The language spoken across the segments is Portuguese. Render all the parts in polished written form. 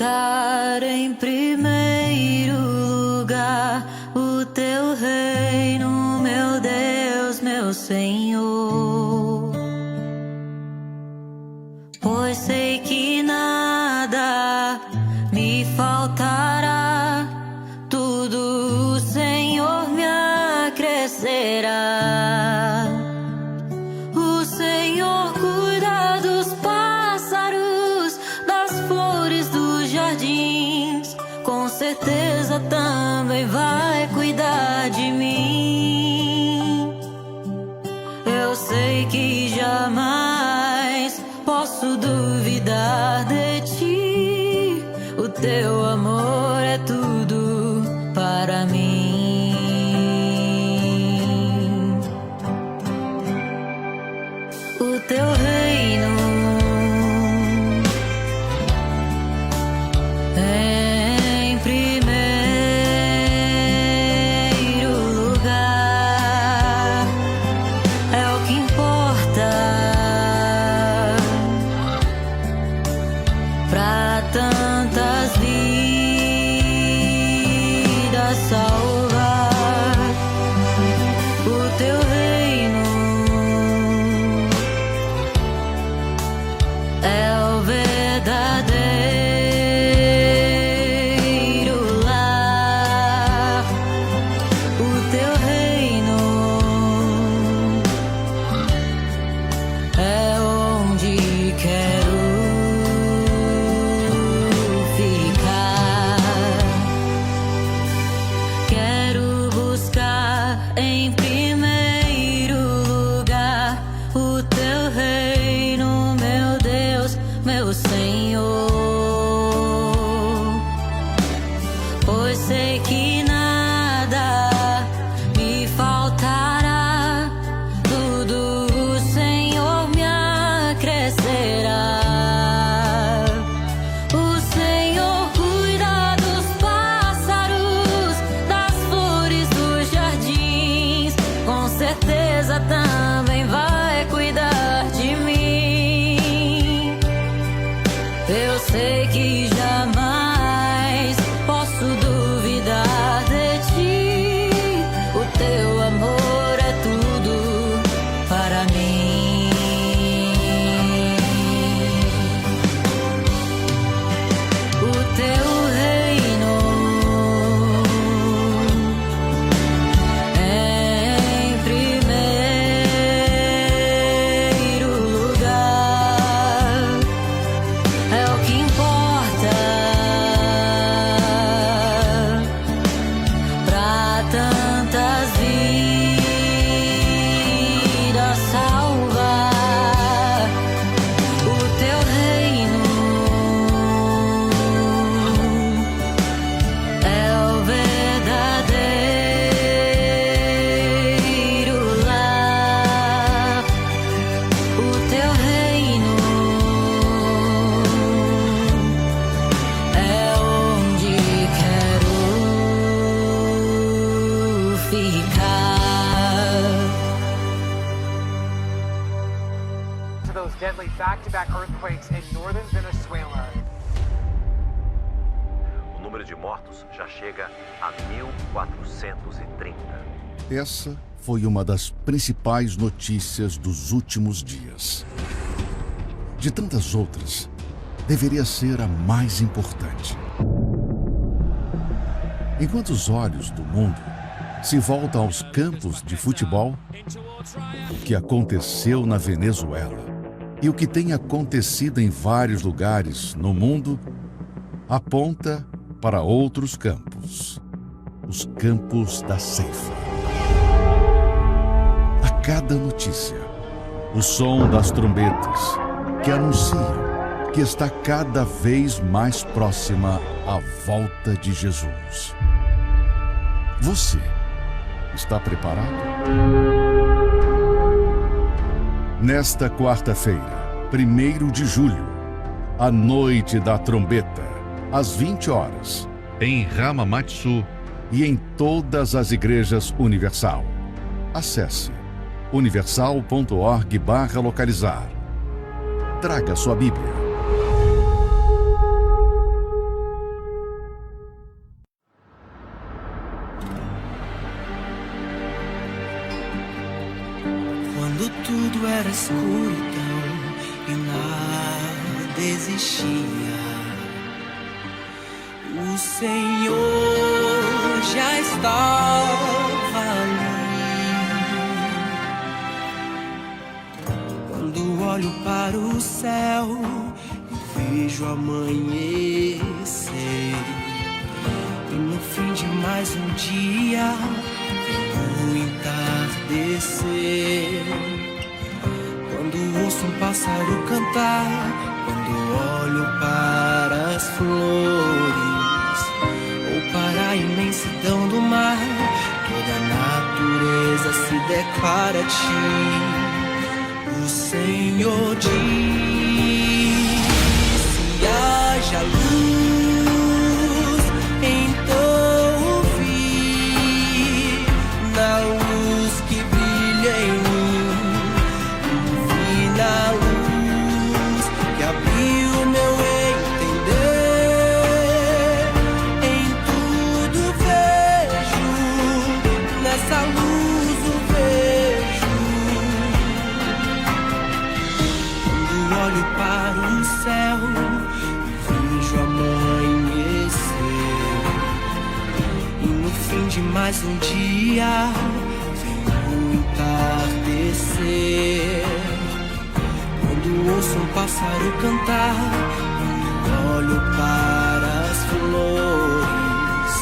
buscar em primeiro lugar o teu reino, meu Deus, meu Senhor. Pois sei que nada me faltará, tudo o Senhor me acrescerá. O Senhor cuida dos pássaros, das flores dos jardins, com certeza também vai cuidar de mim. Eu sei que jamais posso duvidar de ti, o teu amor é tudo para mim. O teu reino em primeiro lugar é o que importa pra tantas vidas salvar. O teu reino é o verdadeiro lar. O teu reino é onde quero ficar. Quero buscar em primeiro lugar o teu reino, meu Deus, meu Senhor. Pois sei que nada me faltará, tudo o Senhor me acrescerá. O Senhor cuida dos pássaros, das flores dos jardins, com certeza também vai cuidar de mim. Eu sei que jamais posso duvidar de ti, o teu amor é tudo para mim. O teu reino em primeiro lugar é o que importa pra tantas vidas salvar. O teu reino é o verdadeiro lar. O teu reino é onde quero ficar. To those deadly back-to-back earthquakes in northern Venezuela. O número de mortos já chega a 1.430. Essa foi uma das principais notícias dos últimos dias. De tantas outras, deveria ser a mais importante. Enquanto os olhos do mundo se voltam aos campos de futebol, o que aconteceu na Venezuela e o que tem acontecido em vários lugares no mundo aponta para outros campos, os campos da ceifa. A cada notícia, o som das trombetas que anunciam que está cada vez mais próxima a volta de Jesus. Você está preparado? Nesta quarta-feira, 1º de julho, a noite da trombeta, às 20 horas, em Hamamatsu e em todas as igrejas Universal. Acesse universal.org/localizar. Traga sua Bíblia. quando tudo era escuridão e nada existia, o Senhor já estava ali. Quando olho para o céu e vejo amanhecer, e no fim de mais um dia vem o entardecer. Quando ouço um pássaro cantar, quando olho para as flores, ou para a imensidão do mar, toda a natureza se declara a ti. O Senhor diz: se haja luz, então vi na luz que brilha em mim, vi na luz que abriu meu entender. Em tudo vejo, nessa luz o vejo. Quando olho para o céu e vejo amanhecer, e no fim de mais um dia vem o entardecer. Quando ouço um pássaro cantar, quando olho para as flores,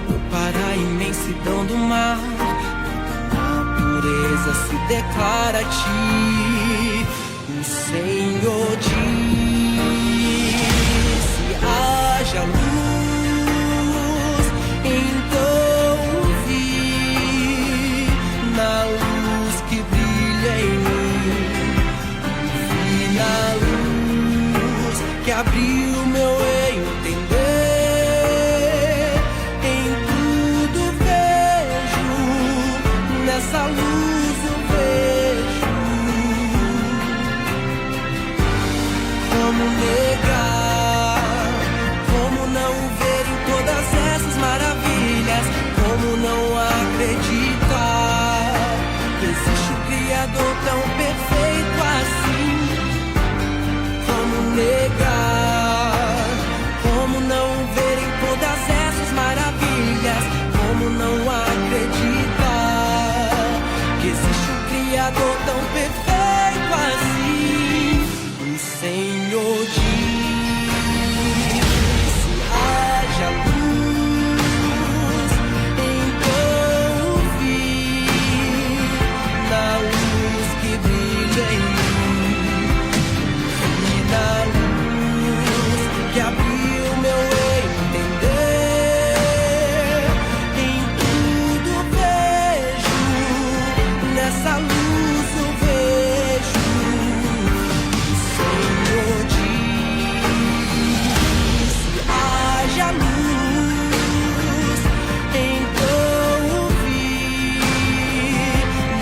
ou para a imensidão do mar, toda a natureza se declara a ti. O Senhor diz: se haja luz, então vi na luz que brilha em mim, vi na luz que abriu meu entender. Em tudo vejo, nessa luz eu vejo. Como negar, como não ver em todas essas maravilhas, como não acreditar que existe um Criador tão perfeito assim. Como negar, como não ver em todas essas maravilhas, como não acreditar que existe um Criador tão perfeito assim. O Senhor diz: se haja luz, então vi na luz que brilha em mim, vi na luz que abriu meu entender. Em tudo vejo, nessa luz eu vejo. O Senhor diz: se haja luz, então vi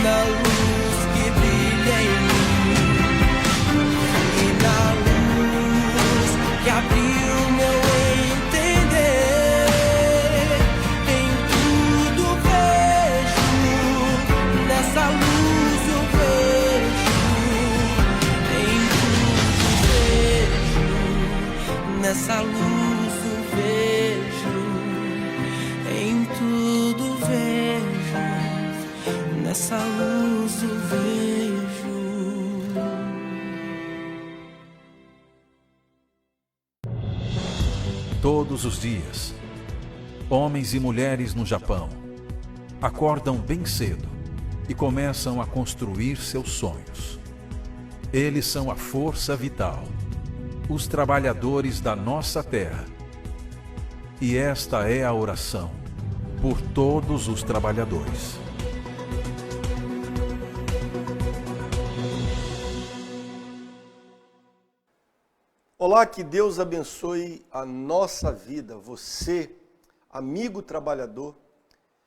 na luz que brilha em mim, e na luz que abriu meu entender. Em tudo vejo, nessa luz eu vejo. Em tudo vejo, nessa luz eu vejo. Em tudo vejo, nessa luz eu vejo. Todos os dias, homens e mulheres no Japão acordam bem cedo e começam a construir seus sonhos. Eles são a força vital, os trabalhadores da nossa terra. E esta é a oração por todos os trabalhadores. Olá, que Deus abençoe a nossa vida, você, amigo trabalhador,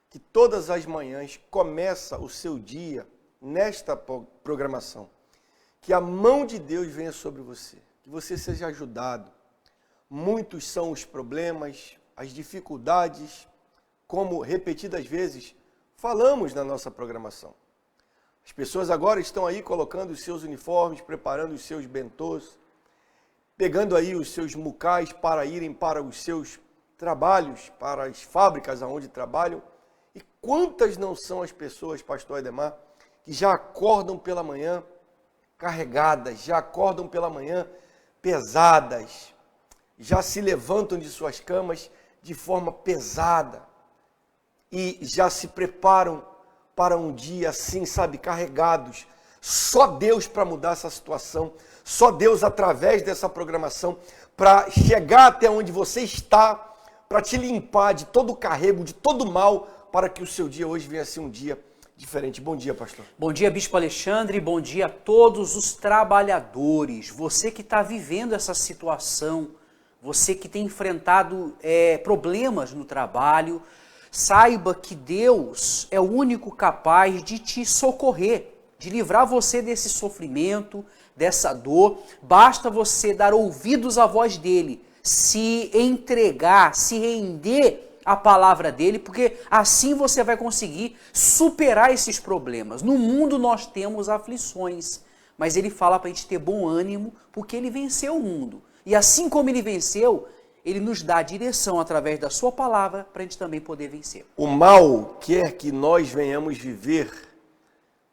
que todas as manhãs começa o seu dia nesta programação. Que a mão de Deus venha sobre você, que você seja ajudado. Muitos são os problemas, as dificuldades, como repetidas vezes falamos na nossa programação. As pessoas agora estão aí colocando os seus uniformes, preparando os seus bentôs, pegando aí os seus mucais para irem para os seus trabalhos, para as fábricas aonde trabalham. E quantas não são as pessoas, pastor Edemar, que já acordam pela manhã carregadas, já acordam pela manhã pesadas, já se levantam de suas camas de forma pesada e já se preparam para um dia assim, sabe, carregados. Só Deus para mudar essa situação, só Deus através dessa programação para chegar até onde você está, para te limpar de todo o carrego, de todo o mal, para que o seu dia hoje venha a ser um dia diferente. Bom dia, pastor. Bom dia, Bispo Alexandre, bom dia a todos os trabalhadores. Você que está vivendo essa situação, você que tem enfrentado problemas no trabalho, saiba que Deus é o único capaz de te socorrer, de livrar você desse sofrimento, dessa dor. Basta você dar ouvidos à voz dele, se entregar, se render à palavra dele, porque assim você vai conseguir superar esses problemas. No mundo nós temos aflições, mas ele fala para a gente ter bom ânimo, porque ele venceu o mundo. E assim como ele venceu, ele nos dá a direção através da sua palavra para a gente também poder vencer. O mal quer que nós venhamos viver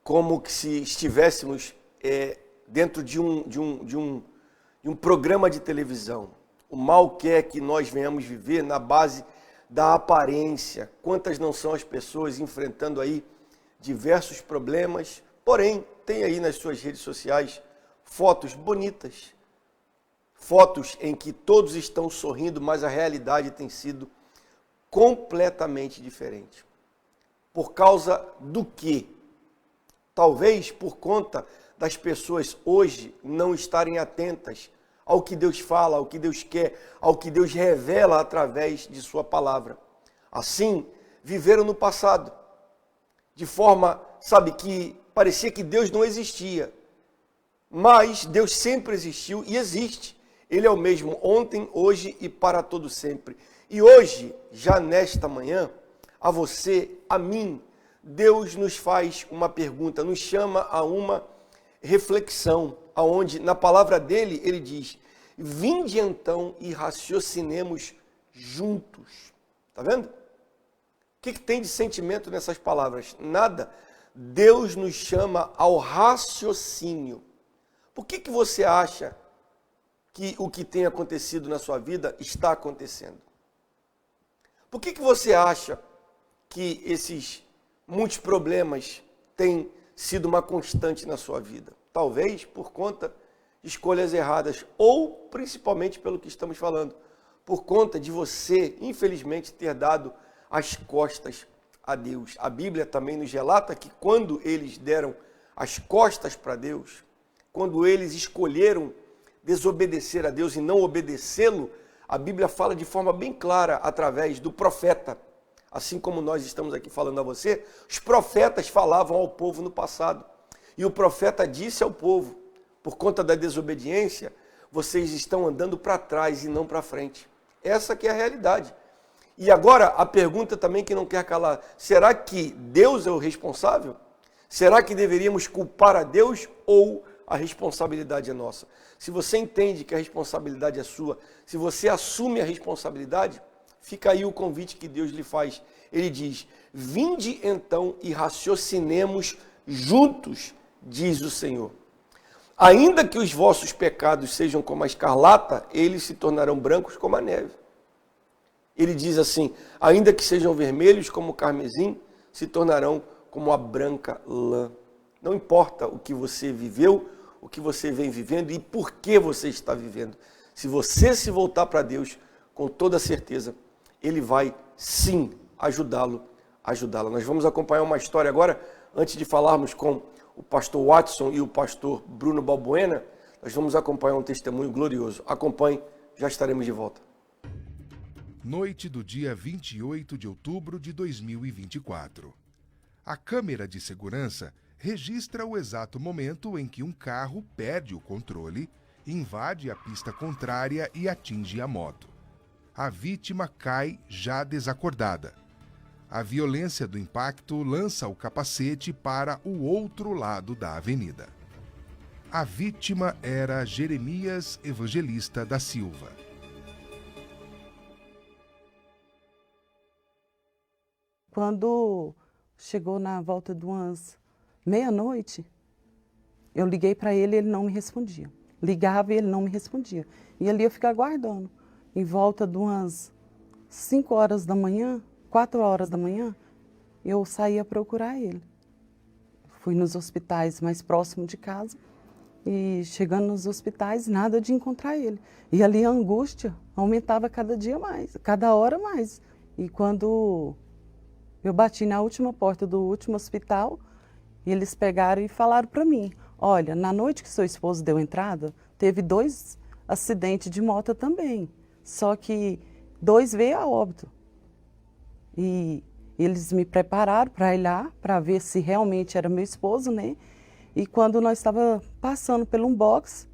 como que se estivéssemos dentro de um programa de televisão. O mal quer que nós venhamos viver na base da aparência. Quantas não são as pessoas enfrentando aí diversos problemas, porém tem aí nas suas redes sociais fotos bonitas, fotos em que todos estão sorrindo, mas a realidade tem sido completamente diferente. Por causa do quê? Talvez por conta das pessoas hoje não estarem atentas ao que Deus fala, ao que Deus quer, ao que Deus revela através de sua palavra. Assim, viveram no passado, de forma, sabe, que parecia que Deus não existia. Mas Deus sempre existiu e existe. Ele é o mesmo ontem, hoje e para todo sempre. E hoje, já nesta manhã, a você, a mim, Deus nos faz uma pergunta, nos chama a uma reflexão, aonde na palavra dele, ele diz: vinde então e raciocinemos juntos. Tá vendo? O que tem de sentimento nessas palavras? Nada. Deus nos chama ao raciocínio. Por que você acha que o que tem acontecido na sua vida está acontecendo? Por que você acha que esses muitos problemas têm sido uma constante na sua vida? Talvez por conta de escolhas erradas, ou principalmente pelo que estamos falando, por conta de você, infelizmente, ter dado as costas a Deus. A Bíblia também nos relata que quando eles deram as costas para Deus, quando eles escolheram desobedecer a Deus e não obedecê-lo, a Bíblia fala de forma bem clara através do profeta. Assim como nós estamos aqui falando a você, os profetas falavam ao povo no passado. E o profeta disse ao povo: por conta da desobediência, vocês estão andando para trás e não para frente. Essa que é a realidade. E agora, a pergunta também que não quer calar: será que Deus é o responsável? Será que deveríamos culpar a Deus ou a responsabilidade é nossa? Se você entende que a responsabilidade é sua, se você assume a responsabilidade, fica aí o convite que Deus lhe faz. Ele diz: vinde então e raciocinemos juntos, diz o Senhor. Ainda que os vossos pecados sejam como a escarlata, eles se tornarão brancos como a neve. Ele diz assim: ainda que sejam vermelhos como o carmesim, se tornarão como a branca lã. Não importa o que você viveu, o que você vem vivendo e por que você está vivendo. Se você se voltar para Deus, com toda certeza, Ele vai sim ajudá-la. Nós vamos acompanhar uma história agora, antes de falarmos com o pastor Watson e o pastor Bruno Balbuena, nós vamos acompanhar um testemunho glorioso. Acompanhe, já estaremos de volta. Noite do dia 28 de outubro de 2024. A câmera de segurança registra o exato momento em que um carro perde o controle, invade a pista contrária e atinge a moto. A vítima cai já desacordada. A violência do impacto lança o capacete para o outro lado da avenida. A vítima era Jeremias Evangelista da Silva. Quando chegou na volta de umas meia-noite, eu liguei para ele e ele não me respondia. Ligava e ele não me respondia. E ali eu ficava aguardando. Em volta de umas 5 horas da manhã, 4 horas da manhã, eu saía procurar ele. Fui nos hospitais mais próximos de casa e chegando nos hospitais, nada de encontrar ele. E ali a angústia aumentava cada dia mais, cada hora mais. E quando eu bati na última porta do último hospital, eles pegaram e falaram para mim, olha, na noite que seu esposo deu entrada, teve 2 acidentes de moto também, só que 2 veio a óbito. E eles me prepararam para ir lá, para ver se realmente era meu esposo, né? E quando nós estávamos passando por um box,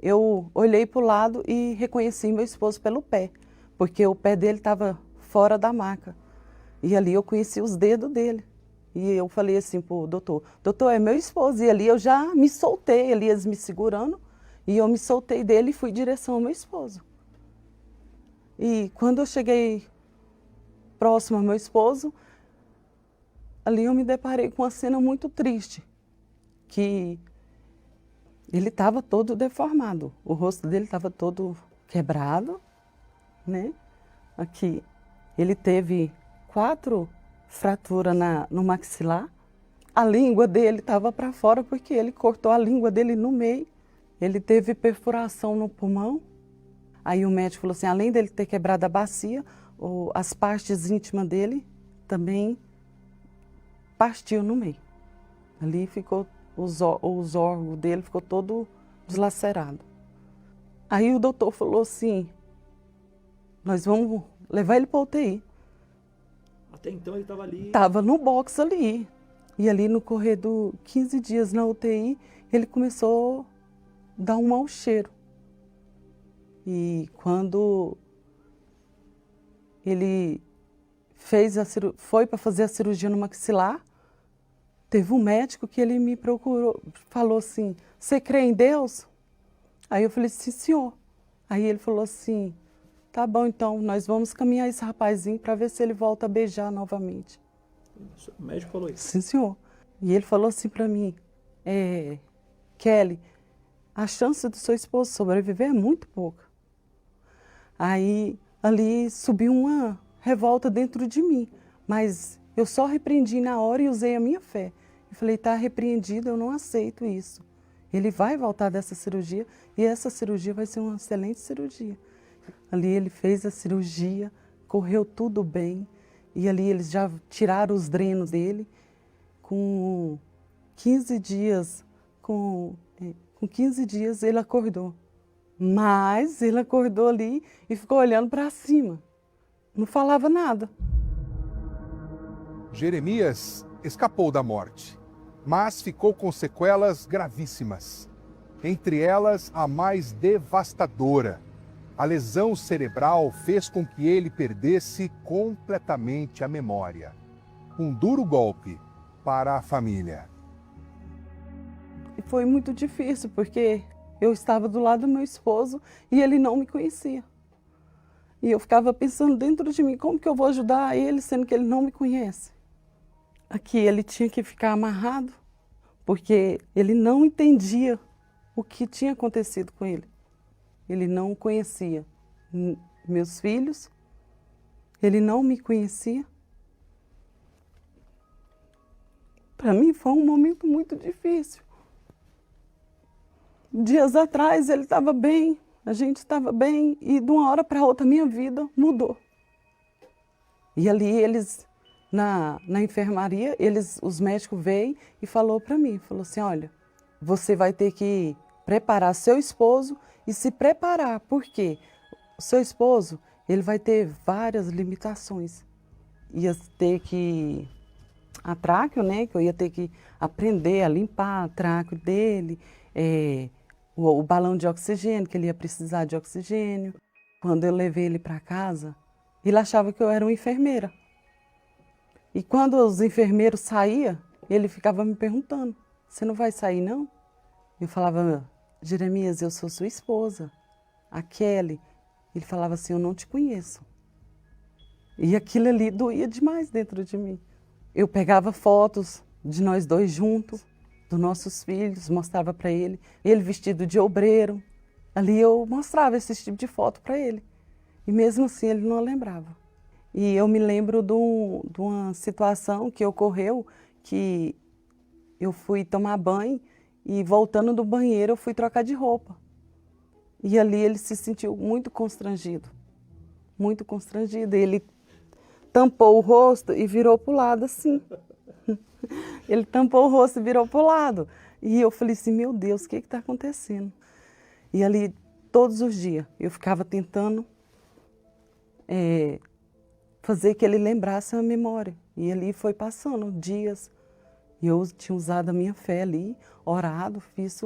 eu olhei para o lado e reconheci meu esposo pelo pé, porque o pé dele estava fora da maca. E ali eu conheci os dedos dele. E eu falei assim para o doutor, é meu esposo. E ali eu já me soltei, ali eles me segurando, e eu me soltei dele e fui em direção ao meu esposo. E quando eu cheguei próximo ao meu esposo, ali eu me deparei com uma cena muito triste, que ele estava todo deformado, o rosto dele estava todo quebrado, né? Aqui, ele teve 4 fraturas no maxilar, a língua dele estava para fora porque ele cortou a língua dele no meio, ele teve perfuração no pulmão. Aí o médico falou assim, além dele ter quebrado a bacia, as partes íntimas dele também partiu no meio. Ali ficou, os órgãos dele ficou todo deslacerado. Aí o doutor falou assim, nós vamos levar ele para a UTI. Até então ele estava ali? Estava no box ali. E ali no corredor, 15 dias na UTI, ele começou a dar um mau cheiro. E quando ele foi para fazer a cirurgia no maxilar, teve um médico que ele me procurou, falou assim, você crê em Deus? Aí eu falei, sim, senhor. Aí ele falou assim, tá bom, então, nós vamos caminhar esse rapazinho para ver se ele volta a beijar novamente. O médico falou isso? Sim, senhor. E ele falou assim para mim, Kelly, a chance do seu esposo sobreviver é muito pouca. Aí, ali subiu uma revolta dentro de mim, mas eu só repreendi na hora e usei a minha fé. Eu falei, tá repreendido, eu não aceito isso. Ele vai voltar dessa cirurgia e essa cirurgia vai ser uma excelente cirurgia. Ali ele fez a cirurgia, correu tudo bem e ali eles já tiraram os drenos dele. Com 15 dias, com 15 dias ele acordou. Mas ele acordou ali e ficou olhando para cima. Não falava nada. Jeremias escapou da morte, mas ficou com sequelas gravíssimas. Entre elas, a mais devastadora. A lesão cerebral fez com que ele perdesse completamente a memória. Um duro golpe para a família. E foi muito difícil, porque eu estava do lado do meu esposo e ele não me conhecia. E eu ficava pensando dentro de mim, como que eu vou ajudar ele, sendo que ele não me conhece? Aqui ele tinha que ficar amarrado, porque ele não entendia o que tinha acontecido com ele. Ele não conhecia meus filhos, ele não me conhecia. Para mim foi um momento muito difícil. Dias atrás ele estava bem, a gente estava bem, e de uma hora para outra minha vida mudou. E ali eles, na enfermaria, os médicos veio e falou para mim, falou assim, olha, você vai ter que preparar seu esposo e se preparar, porque o seu esposo, ele vai ter várias limitações. Ia ter que, a tráqueo, né, que eu ia ter que aprender a limpar a tráqueo dele, o balão de oxigênio, que ele ia precisar de oxigênio. Quando eu levei ele para casa, ele achava que eu era uma enfermeira. E quando os enfermeiros saíam, ele ficava me perguntando, você não vai sair não? Eu falava, Jeremias, eu sou sua esposa, a Kelly. Ele falava assim, eu não te conheço. E aquilo ali doía demais dentro de mim. Eu pegava fotos de nós dois juntos, dos nossos filhos, mostrava para ele vestido de obreiro. Ali eu mostrava esse tipo de foto para ele. E mesmo assim ele não lembrava. E eu me lembro de uma situação que ocorreu, que eu fui tomar banho e voltando do banheiro eu fui trocar de roupa. E ali ele se sentiu muito constrangido. Muito constrangido. Ele tampou o rosto e virou para o lado assim. Ele tampou o rosto e virou para o lado. E eu falei assim, meu Deus, o que está acontecendo? E ali, todos os dias, eu ficava tentando fazer que ele lembrasse a memória. E ali foi passando dias. E eu tinha usado a minha fé ali, orado, fiz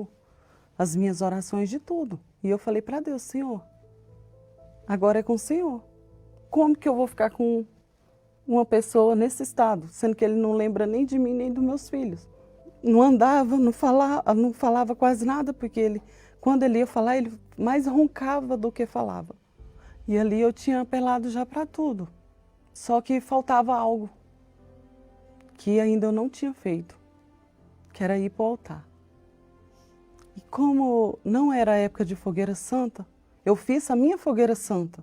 as minhas orações de tudo. E eu falei para Deus, Senhor, agora é com o Senhor. Como que eu vou ficar com uma pessoa nesse estado, sendo que ele não lembra nem de mim, nem dos meus filhos? Não andava, não falava quase nada, porque ele, quando ele ia falar, ele mais roncava do que falava. E ali eu tinha apelado já para tudo. Só que faltava algo que ainda eu não tinha feito, que era ir para o altar. E como não era a época de fogueira santa, eu fiz a minha fogueira santa,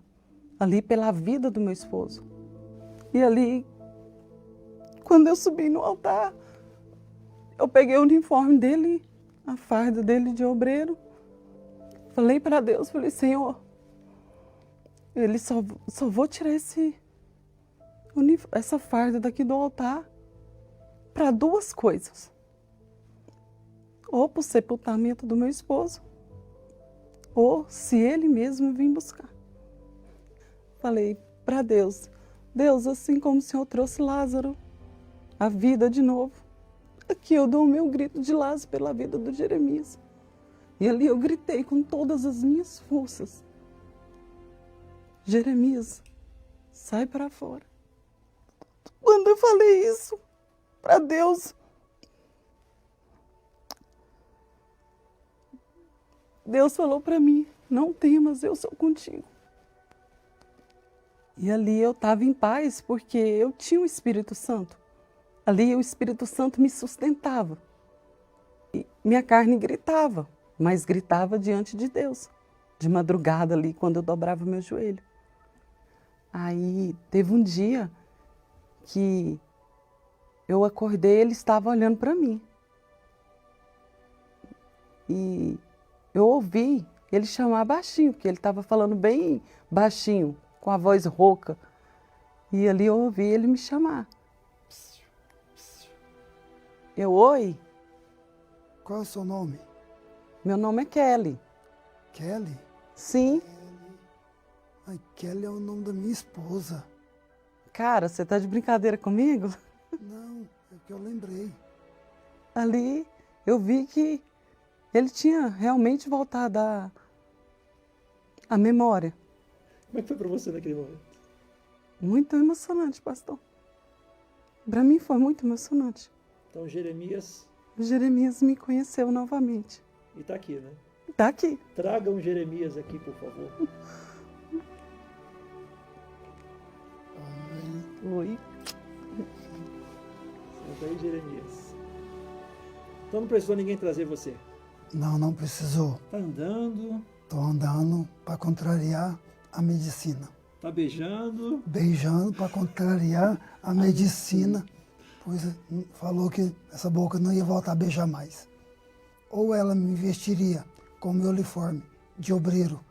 ali pela vida do meu esposo. E ali, quando eu subi no altar, eu peguei o uniforme dele, a farda dele de obreiro, falei para Deus, falei, Senhor, ele só vou tirar essa farda daqui do altar para duas coisas. Ou para o sepultamento do meu esposo, ou se ele mesmo vir buscar. Falei para Deus, Deus, assim como o Senhor trouxe Lázaro à vida de novo, aqui eu dou o meu grito de Lázaro pela vida do Jeremias. E ali eu gritei com todas as minhas forças, Jeremias, sai para fora. Quando eu falei isso para Deus, Deus falou para mim, não temas, eu sou contigo. E ali eu estava em paz, porque eu tinha o Espírito Santo. Ali o Espírito Santo me sustentava. E minha carne gritava, mas gritava diante de Deus. De madrugada ali, quando eu dobrava meu joelho. Aí teve um dia que eu acordei, ele estava olhando para mim. E eu ouvi ele chamar baixinho, porque ele estava falando bem baixinho, com a voz rouca. E ali eu ouvi ele me chamar. Eu, oi? Qual é o seu nome? Meu nome é Kelly. Kelly? Sim. Ai, Kelly é o nome da minha esposa. Cara, você tá de brincadeira comigo? Não, é que eu lembrei. Ali eu vi que ele tinha realmente voltado à memória. Como é que foi para você naquele momento? Muito emocionante, pastor. Para mim foi muito emocionante. Então Jeremias... Jeremias me conheceu novamente. E está aqui, né? Está aqui. Traga um Jeremias aqui, por favor. Oi. Senta aí, Jeremias. Então não precisou ninguém trazer você? Não, não precisou. Tá andando? Tô andando para contrariar a medicina. Tá beijando? Beijando para contrariar a medicina. Pois falou que essa boca não ia voltar a beijar mais. Ou ela me vestiria com meu uniforme de obreiro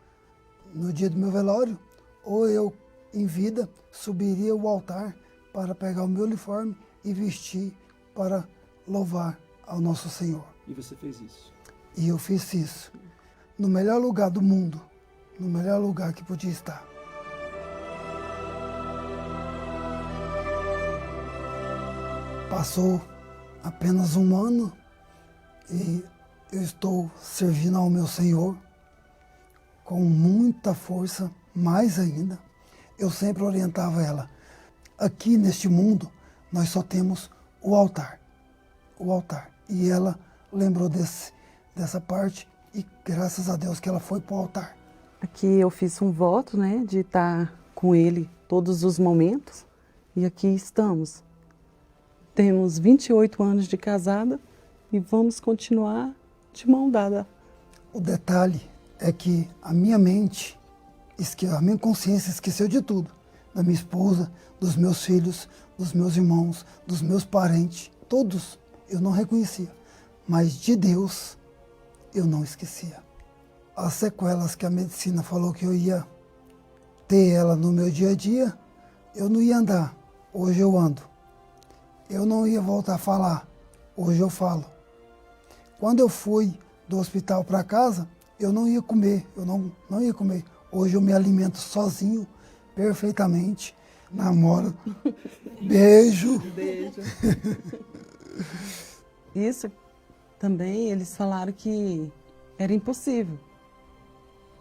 no dia do meu velório, ou eu, em vida, subiria o altar para pegar o meu uniforme e vestir para louvar ao nosso Senhor. E você fez isso? E eu fiz isso no melhor lugar do mundo, no melhor lugar que podia estar. Passou apenas um ano e eu estou servindo ao meu Senhor com muita força, mais ainda. Eu sempre orientava ela, aqui neste mundo nós só temos o altar. O altar. E ela lembrou dessa parte e graças a Deus que ela foi para o altar. Aqui eu fiz um voto, né, de estar com ele todos os momentos e aqui estamos. Temos 28 anos de casada e vamos continuar de mão dada. O detalhe é que a minha mente, a minha consciência esqueceu de tudo. Da minha esposa, dos meus filhos, dos meus irmãos, dos meus parentes, todos eu não reconhecia. Mas de Deus eu não esquecia. As sequelas que a medicina falou que eu ia ter ela no meu dia a dia, eu não ia andar. Hoje eu ando. Eu não ia voltar a falar. Hoje eu falo. Quando eu fui do hospital para casa, eu não ia comer. Eu não ia comer. Hoje eu me alimento sozinho, perfeitamente. Namoro. Beijo. Beijo. Isso também eles falaram que era impossível.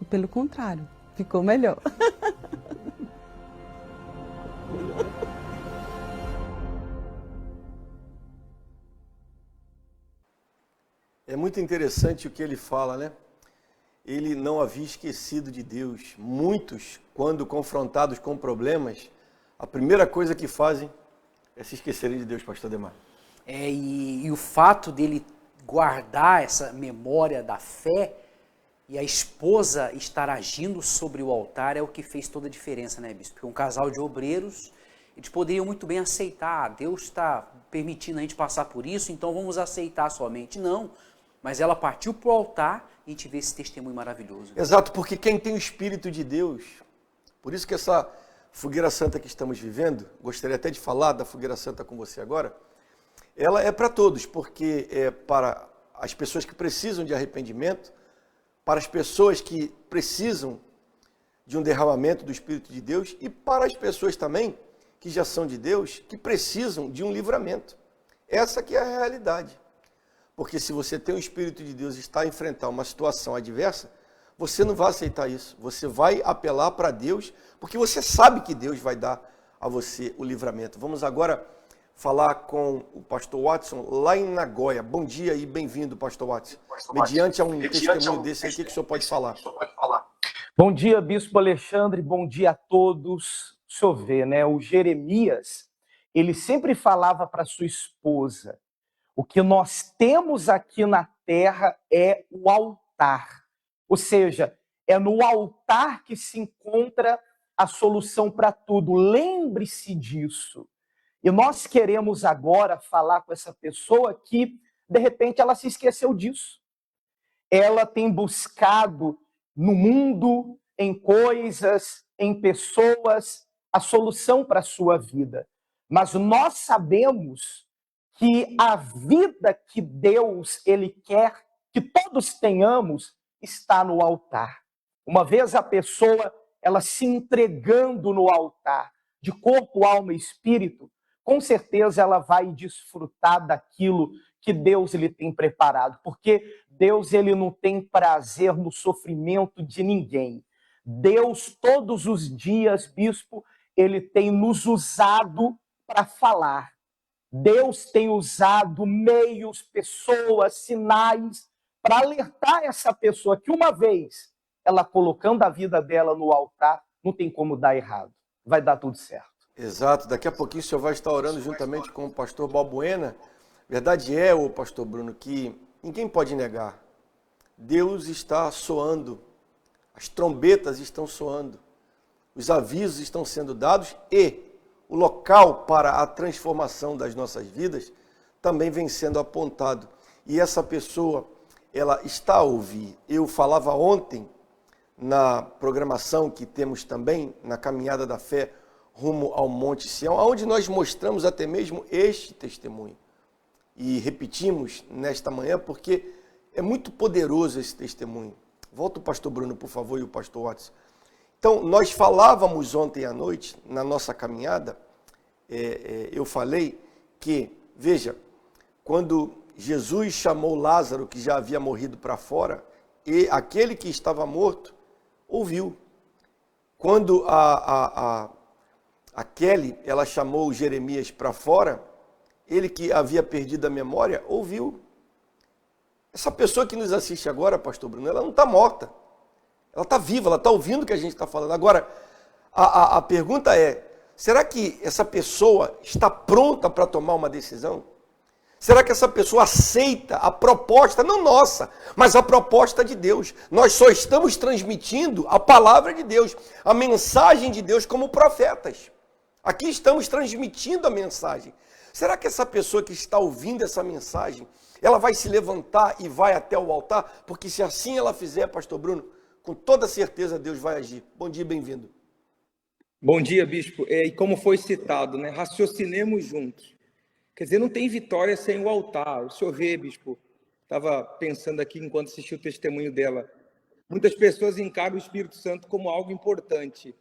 E pelo contrário, ficou melhor. É muito interessante o que ele fala, né? Ele não havia esquecido de Deus. Muitos, quando confrontados com problemas, a primeira coisa que fazem é se esquecerem de Deus, pastor Ademar. E o fato dele guardar essa memória da fé e a esposa estar agindo sobre o altar é o que fez toda a diferença, né, bispo? Porque um casal de obreiros, eles poderiam muito bem aceitar, Deus está permitindo a gente passar por isso, então vamos aceitar somente. Não, mas ela partiu para o altar e a gente vê esse testemunho maravilhoso. Exato, porque quem tem o Espírito de Deus, por isso que essa fogueira santa que estamos vivendo, gostaria até de falar da fogueira santa com você agora, ela é para todos, porque é para as pessoas que precisam de arrependimento, para as pessoas que precisam de um derramamento do Espírito de Deus e para as pessoas também que já são de Deus, que precisam de um livramento. Essa que é a realidade. Porque se você tem o Espírito de Deus e está a enfrentar uma situação adversa, você não vai aceitar isso. Você vai apelar para Deus, porque você sabe que Deus vai dar a você o livramento. Vamos agora falar com o pastor Watson, lá em Nagoya. Bom dia e bem-vindo, pastor Watson. Mediante a um testemunho desse, o que o senhor pode falar? Bom dia, bispo Alexandre, bom dia a todos. O senhor vê, né? O Jeremias, ele sempre falava para sua esposa, o que nós temos aqui na terra é o altar. Ou seja, é no altar que se encontra a solução para tudo. Lembre-se disso. E nós queremos agora falar com essa pessoa que, de repente, ela se esqueceu disso. Ela tem buscado no mundo, em coisas, em pessoas, a solução para a sua vida. Mas nós sabemos que a vida que Deus ele quer que todos tenhamos está no altar. Uma vez a pessoa ela se entregando no altar, de corpo, alma e espírito, com certeza ela vai desfrutar daquilo que Deus lhe tem preparado, porque Deus ele não tem prazer no sofrimento de ninguém. Deus todos os dias, bispo, ele tem nos usado para falar. Deus tem usado meios, pessoas, sinais para alertar essa pessoa que uma vez ela colocando a vida dela no altar, não tem como dar errado. Vai dar tudo certo. Exato. Daqui a pouquinho o senhor vai estar orando juntamente com o pastor Balbuena. Verdade é, o pastor Bruno, que ninguém pode negar. Deus está soando. As trombetas estão soando. Os avisos estão sendo dados e o local para a transformação das nossas vidas também vem sendo apontado. E essa pessoa, ela está a ouvir. Eu falava ontem, na programação que temos também, na Caminhada da Fé, rumo ao Monte Sião, onde nós mostramos até mesmo este testemunho. E repetimos nesta manhã, porque é muito poderoso esse testemunho. Volta o pastor Bruno, por favor, e o pastor Watson. Então, nós falávamos ontem à noite, na nossa caminhada, eu falei que, veja, quando Jesus chamou Lázaro, que já havia morrido para fora, e aquele que estava morto, ouviu. Quando a a Kelly, ela chamou o Jeremias para fora, ele que havia perdido a memória, ouviu. Essa pessoa que nos assiste agora, pastor Bruno, ela não está morta. Ela está viva, ela está ouvindo o que a gente está falando. Agora, a pergunta é, será que essa pessoa está pronta para tomar uma decisão? Será que essa pessoa aceita a proposta, não nossa, mas a proposta de Deus? Nós só estamos transmitindo a palavra de Deus, a mensagem de Deus como profetas. Aqui estamos transmitindo a mensagem. Será que essa pessoa que está ouvindo essa mensagem, ela vai se levantar e vai até o altar? Porque se assim ela fizer, pastor Bruno, com toda certeza Deus vai agir. Bom dia, bem-vindo. Bom dia, bispo. E como foi citado, né? Raciocinemos juntos. Quer dizer, não tem vitória sem o altar. O senhor vê, bispo, estava pensando aqui enquanto assistia o testemunho dela. Muitas pessoas encaram o Espírito Santo como algo importante.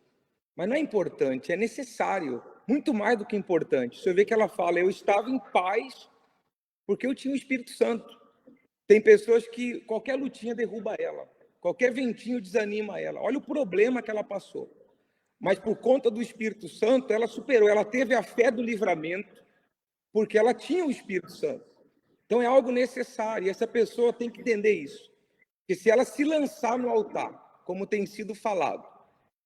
Mas não é importante, é necessário. Muito mais do que importante. O senhor vê que ela fala, eu estava em paz porque eu tinha o Espírito Santo. Tem pessoas que qualquer lutinha derruba ela. Qualquer ventinho desanima ela. Olha o problema que ela passou. Mas por conta do Espírito Santo, ela superou. Ela teve a fé do livramento porque ela tinha o Espírito Santo. Então é algo necessário. E essa pessoa tem que entender isso. Que se ela se lançar no altar, como tem sido falado,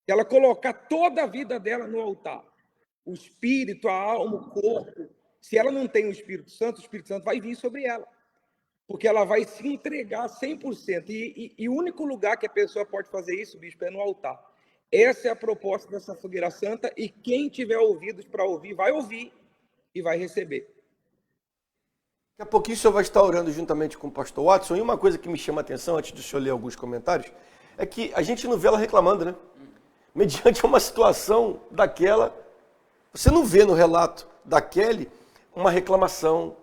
se ela colocar toda a vida dela no altar, o espírito, a alma, o corpo, se ela não tem o Espírito Santo vai vir sobre ela. Porque ela vai se entregar 100%. E o único lugar que a pessoa pode fazer isso, bispo, é no altar. Essa é a proposta dessa fogueira santa e quem tiver ouvidos para ouvir, vai ouvir e vai receber. Daqui a pouquinho o senhor vai estar orando juntamente com o pastor Watson. E uma coisa que me chama a atenção, antes de o senhor ler alguns comentários, é que a gente não vê ela reclamando, né? Mediante uma situação daquela, você não vê no relato da Kelly uma reclamação,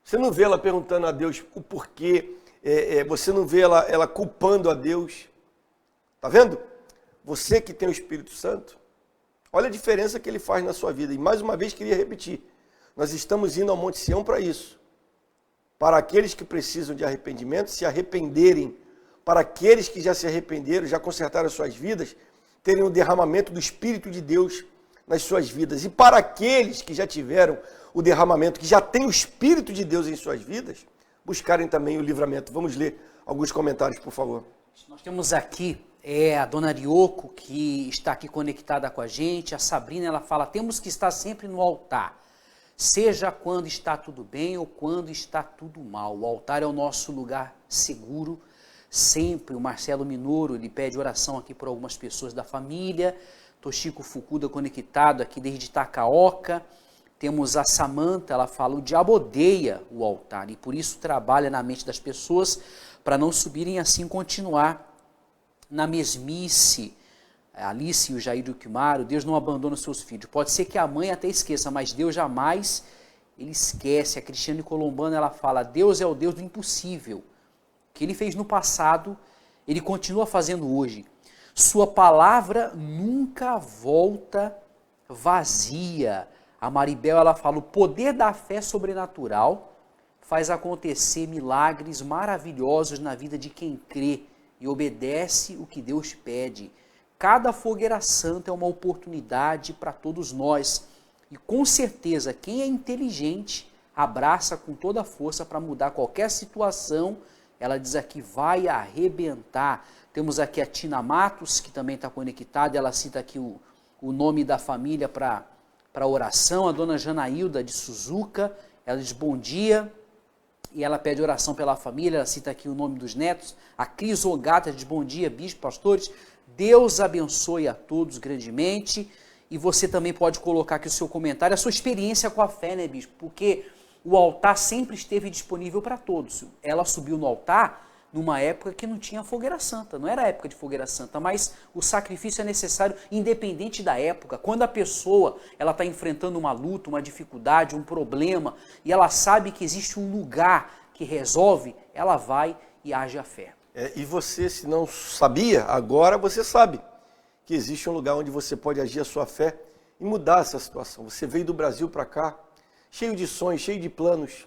você não vê ela perguntando a Deus o porquê, você não vê ela culpando a Deus. Tá vendo? Você que tem o Espírito Santo, olha a diferença que ele faz na sua vida. E mais uma vez queria repetir, nós estamos indo ao Monte Sião para isso. Para aqueles que precisam de arrependimento, se arrependerem. Para aqueles que já se arrependeram, já consertaram as suas vidas, terem um derramamento do Espírito de Deus nas suas vidas. E para aqueles que já tiveram o derramamento, que já têm o Espírito de Deus em suas vidas, buscarem também o livramento. Vamos ler alguns comentários, por favor. Nós temos aqui a dona Arioco, que está aqui conectada com a gente. A Sabrina, ela fala, temos que estar sempre no altar, seja quando está tudo bem ou quando está tudo mal. O altar é o nosso lugar seguro, sempre. O Marcelo Minoro, ele pede oração aqui por algumas pessoas da família. Toshiko Fukuda conectado aqui desde Takaoka. Temos a Samantha, ela fala, o diabo odeia o altar e por isso trabalha na mente das pessoas para não subirem assim continuar na mesmice. A Alice e o Jair Ukimaro, Deus não abandona os seus filhos. Pode ser que a mãe até esqueça, mas Deus jamais ele esquece. A Cristiane Colombana, ela fala, Deus é o Deus do impossível. O que ele fez no passado, ele continua fazendo hoje. Sua palavra nunca volta vazia. A Maribel, ela fala, o poder da fé sobrenatural faz acontecer milagres maravilhosos na vida de quem crê e obedece o que Deus pede. Cada fogueira santa é uma oportunidade para todos nós. E com certeza, quem é inteligente abraça com toda a força para mudar qualquer situação. Ela diz aqui, vai arrebentar. Temos aqui a Tina Matos, que também está conectada. Ela cita aqui o nome da família para oração. A dona Janailda de Suzuka, ela diz bom dia. E ela pede oração pela família. Ela cita aqui o nome dos netos. A Cris Ogata diz bom dia, bispo, pastores. Deus abençoe a todos grandemente. E você também pode colocar aqui o seu comentário, a sua experiência com a fé, né, bispo? Porque o altar sempre esteve disponível para todos. Ela subiu no altar numa época que não tinha fogueira santa, não era época de fogueira santa, mas o sacrifício é necessário independente da época. Quando a pessoa ela está enfrentando uma luta, uma dificuldade, um problema, e ela sabe que existe um lugar que resolve, ela vai e age a fé. E você, se não sabia, agora você sabe que existe um lugar onde você pode agir a sua fé e mudar essa situação. Você veio do Brasil para cá, cheio de sonhos, cheio de planos.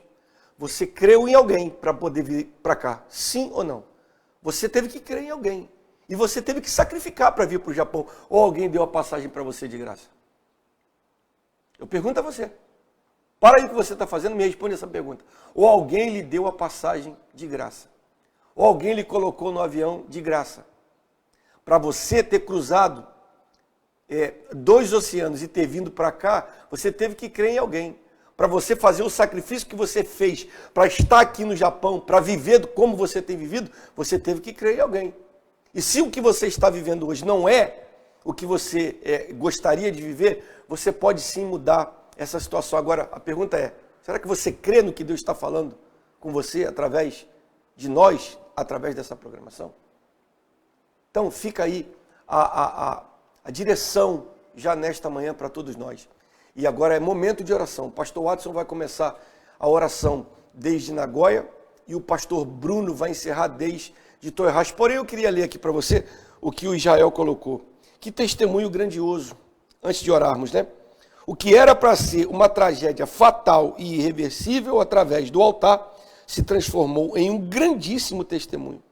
Você creu em alguém para poder vir para cá, sim ou não? Você teve que crer em alguém. E você teve que sacrificar para vir para o Japão. Ou alguém deu a passagem para você de graça? Eu pergunto a você. Para aí o que você está fazendo, me responde essa pergunta. Ou alguém lhe deu a passagem de graça? Ou alguém lhe colocou no avião de graça? Para você ter cruzado 2 oceanos e ter vindo para cá, você teve que crer em alguém. Para você fazer o sacrifício que você fez, para estar aqui no Japão, para viver como você tem vivido, você teve que crer em alguém. E se o que você está vivendo hoje não é o que você gostaria de viver, você pode sim mudar essa situação. Agora, a pergunta é, será que você crê no que Deus está falando com você através de nós, através dessa programação? Então, fica aí a direção já nesta manhã para todos nós. E agora é momento de oração. O pastor Watson vai começar a oração desde Nagoya e o pastor Bruno vai encerrar desde Toyohashi. Porém, eu queria ler aqui para você o que o Israel colocou. Que testemunho grandioso, antes de orarmos, né? O que era para ser uma tragédia fatal e irreversível através do altar se transformou em um grandíssimo testemunho.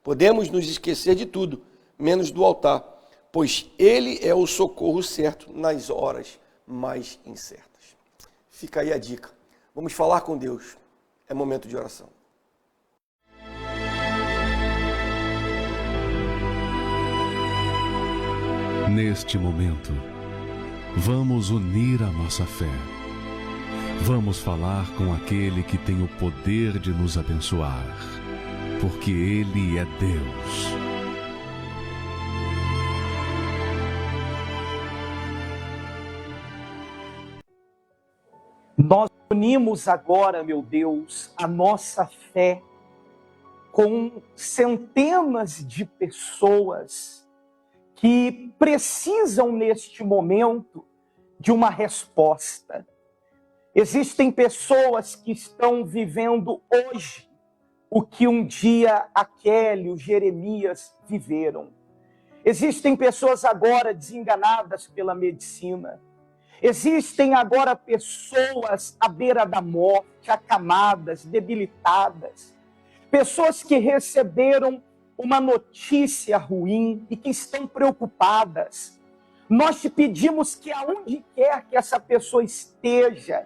Podemos nos esquecer de tudo, menos do altar, pois ele é o socorro certo nas horas mais incertas. Fica aí a dica. Vamos falar com Deus. É momento de oração. Neste momento, vamos unir a nossa fé. Vamos falar com aquele que tem o poder de nos abençoar, porque Ele é Deus. Nós unimos agora, meu Deus, a nossa fé com centenas de pessoas que precisam neste momento de uma resposta. Existem pessoas que estão vivendo hoje o que um dia a Kelly, o Jeremias viveram. Existem pessoas agora desenganadas pela medicina. Existem agora pessoas à beira da morte, acamadas, debilitadas. Pessoas que receberam uma notícia ruim e que estão preocupadas. Nós te pedimos que aonde quer que essa pessoa esteja,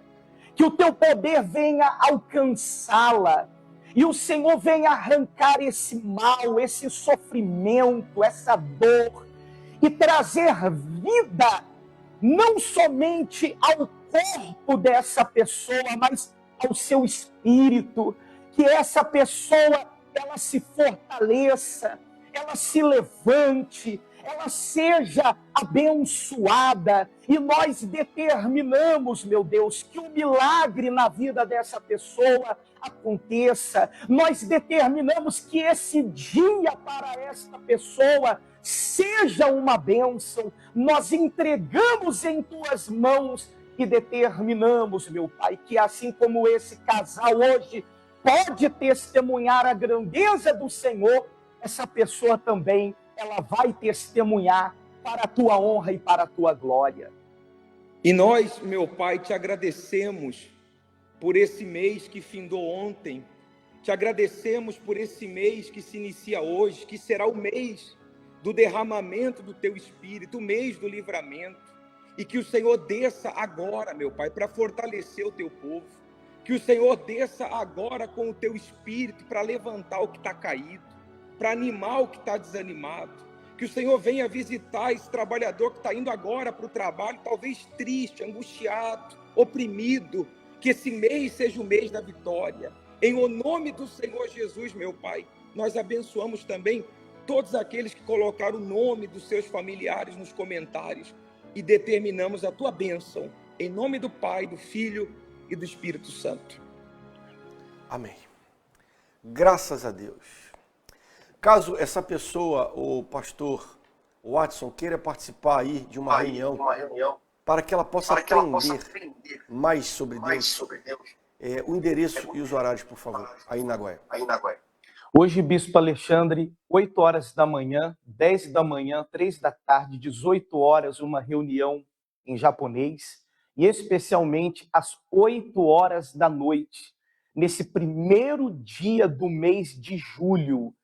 que o teu poder venha alcançá-la e o Senhor venha arrancar esse mal, esse sofrimento, essa dor e trazer vida não somente ao corpo dessa pessoa, mas ao seu espírito, que essa pessoa ela se fortaleça, ela se levante, ela seja abençoada, e nós determinamos, meu Deus, que o milagre na vida dessa pessoa aconteça. Nós determinamos que esse dia para esta pessoa seja uma bênção. Nós entregamos em tuas mãos e determinamos, meu Pai, que assim como esse casal hoje pode testemunhar a grandeza do Senhor, essa pessoa também, ela vai testemunhar para a tua honra e para a tua glória. E nós, meu Pai, te agradecemos por esse mês que findou ontem, te agradecemos por esse mês que se inicia hoje, que será o mês do derramamento do teu Espírito, o mês do livramento, e que o Senhor desça agora, meu Pai, para fortalecer o teu povo, que o Senhor desça agora com o teu Espírito para levantar o que está caído, para animar o que está desanimado, que o Senhor venha visitar esse trabalhador que está indo agora para o trabalho, talvez triste, angustiado, oprimido, que esse mês seja o mês da vitória. Em o nome do Senhor Jesus, meu Pai, nós abençoamos também todos aqueles que colocaram o nome dos seus familiares nos comentários e determinamos a tua bênção, em nome do Pai, do Filho e do Espírito Santo. Amém. Graças a Deus. Caso essa pessoa, o pastor Watson, queira participar aí de uma reunião, para que ela possa aprender mais sobre Deus, o endereço e os horários, por favor, aí em Nagoya. Hoje, Bispo Alexandre, 8 horas da manhã, 10 da manhã, 3 da tarde, 18 horas, uma reunião em japonês, e especialmente às 8 horas da noite, nesse primeiro dia do mês de julho,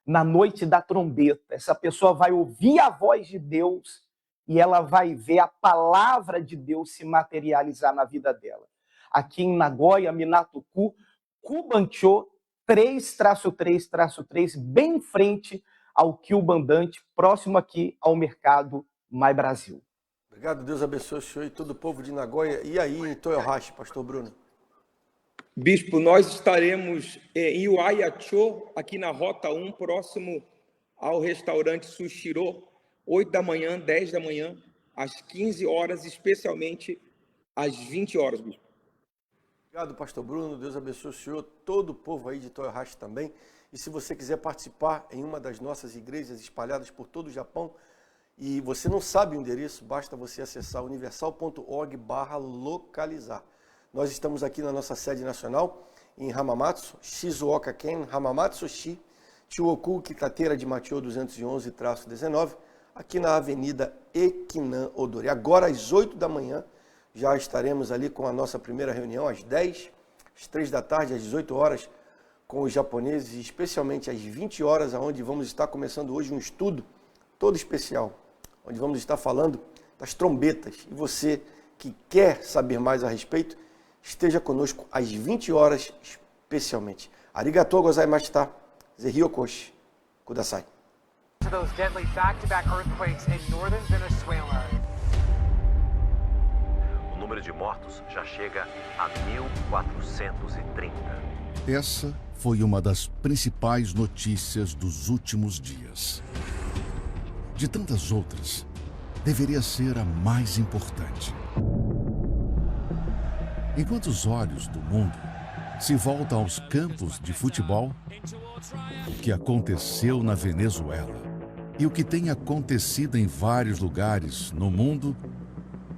na noite da trombeta. Essa pessoa vai ouvir a voz de Deus e ela vai ver a palavra de Deus se materializar na vida dela. Aqui em Nagoya, Minato-ku, Kubancho 3-3-3, bem em frente ao Kyubandante, próximo aqui ao Mercado My Brasil. Obrigado, Deus abençoe o senhor e todo o povo de Nagoya. E aí, em Toyohashi, pastor Bruno? Bispo, nós estaremos em Uaiacho, aqui na Rota 1, próximo ao restaurante Sushiro, 8 da manhã, 10 da manhã, às 15 horas, especialmente às 20 horas, Bispo. Obrigado, pastor Bruno. Deus abençoe o senhor, todo o povo aí de Toyohashi também. E se você quiser participar em uma das nossas igrejas espalhadas por todo o Japão, e você não sabe o endereço, basta você acessar universal.org/localizar. Nós estamos aqui na nossa sede nacional, em Hamamatsu, Shizuoka-ken, Hamamatsu-shi, Chuoku, Kitateira de Machio 211-19, aqui na Avenida Ekinan Odori. Agora, às 8 da manhã, já estaremos ali com a nossa primeira reunião, às 10, às 3 da tarde, às 18 horas, com os japoneses, e especialmente às 20 horas, onde vamos estar começando hoje um estudo todo especial, onde vamos estar falando das trombetas. E você que quer saber mais a respeito, esteja conosco às 20 horas especialmente. Arigatou gozaimashita. Zehiokoshi kudasai. To those deadly back-to-back earthquakes in northern Venezuela. O número de mortos já chega a 1.430. Essa foi uma das principais notícias dos últimos dias. De tantas outras, deveria ser a mais importante. Enquanto os olhos do mundo se voltam aos campos de futebol, o que aconteceu na Venezuela e o que tem acontecido em vários lugares no mundo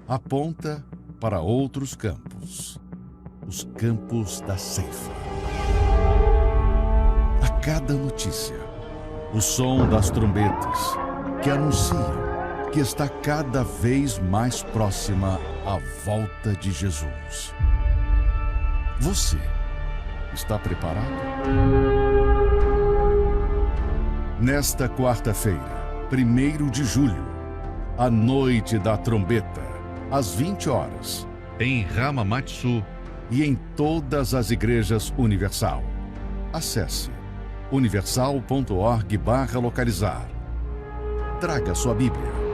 aponta para outros campos, os campos da ceifa. A cada notícia, o som das trombetas que anunciam que está cada vez mais próxima a volta de Jesus. Você está preparado? Nesta quarta-feira, 1º de julho, a noite da trombeta, às 20 horas, em Hamamatsu e em todas as igrejas Universal. Acesse universal.org/localizar. Traga sua Bíblia.